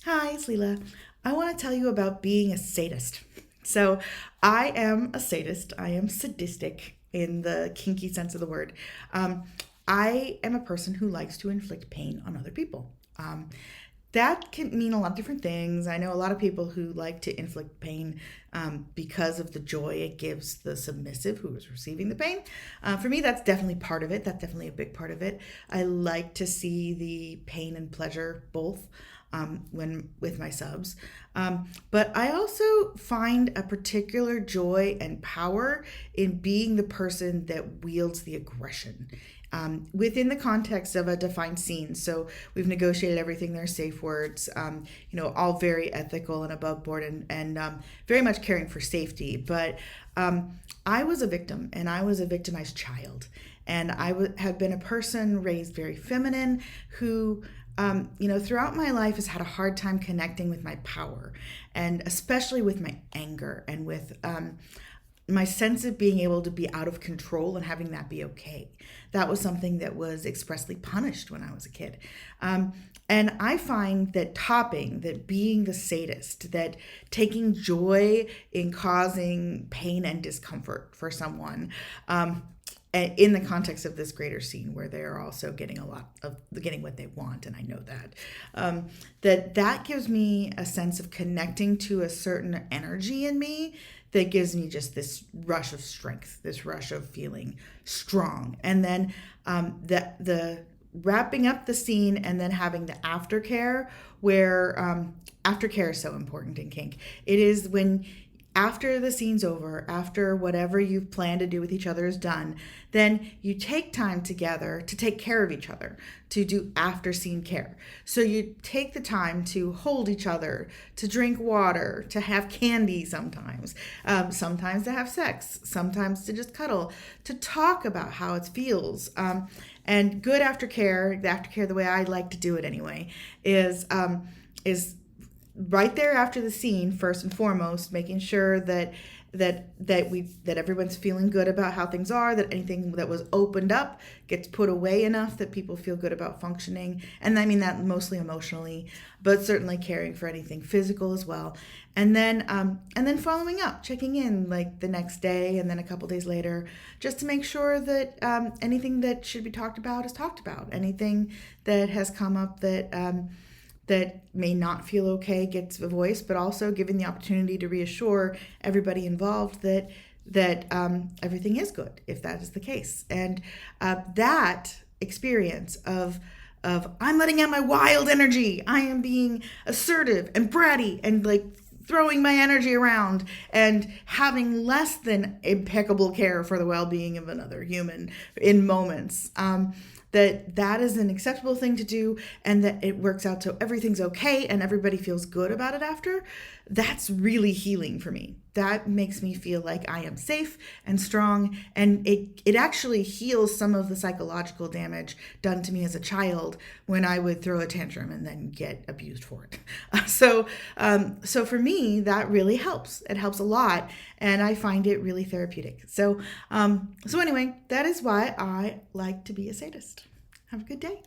Hi, it's Leela. I want to tell you about being a sadist. So, I am a sadist. I am sadistic in the kinky sense of the word. Um, I am a person who likes to inflict pain on other people. That can mean a lot of different things. I know a lot of people who like to inflict pain because of the joy it gives the submissive who is receiving the pain. For me, that's definitely part of it. That's definitely a big part of it. I like to see the pain and pleasure both when with my subs. But I also find a particular joy and power in being the person that wields the aggression within the context of a defined scene. So we've negotiated everything. There are safe words, all very ethical and above board and very much caring for safety. But I was a victim and I was a victimized child. And have been a person raised very feminine who throughout my life has had a hard time connecting with my power and especially with my anger and with my sense of being able to be out of control and having that be okay. That was something that was expressly punished when I was a kid. And I find that being the sadist, that taking joy in causing pain and discomfort for someone, in the context of this greater scene where they're also getting a lot of getting what they want, and I know that that gives me a sense of connecting to a certain energy in me that gives me just this rush of strength, this rush of feeling strong, and then the wrapping up the scene and then having the aftercare where aftercare is so important in kink. It is when after the scene's over, after whatever you've planned to do with each other is done, then you take time together to take care of each other, to do after scene care. So you take the time to hold each other, to drink water, to have candy sometimes, sometimes to have sex, sometimes to just cuddle, to talk about how it feels. And good aftercare, the aftercare, the way I like to do it anyway, is right there after the scene, first and foremost, making sure that everyone's feeling good about how things are, that anything that was opened up gets put away enough that people feel good about functioning. And I mean that mostly emotionally, but certainly caring for anything physical as well. And then following up, checking in like the next day and then a couple days later, just to make sure that anything that should be talked about is talked about. Anything that has come up that may not feel okay gets a voice, but also giving the opportunity to reassure everybody involved that everything is good if that is the case. And that experience of I'm letting out my wild energy, I am being assertive and bratty and like throwing my energy around and having less than impeccable care for the well-being of another human in moments. That is an acceptable thing to do and that it works out so everything's okay and everybody feels good about it after. That's really healing for me. That makes me feel like I am safe and strong, and it actually heals some of the psychological damage done to me as a child when I would throw a tantrum and then get abused for it. So for me, that really helps. It helps a lot, and I find it really therapeutic. So anyway, that is why I like to be a sadist. Have a good day.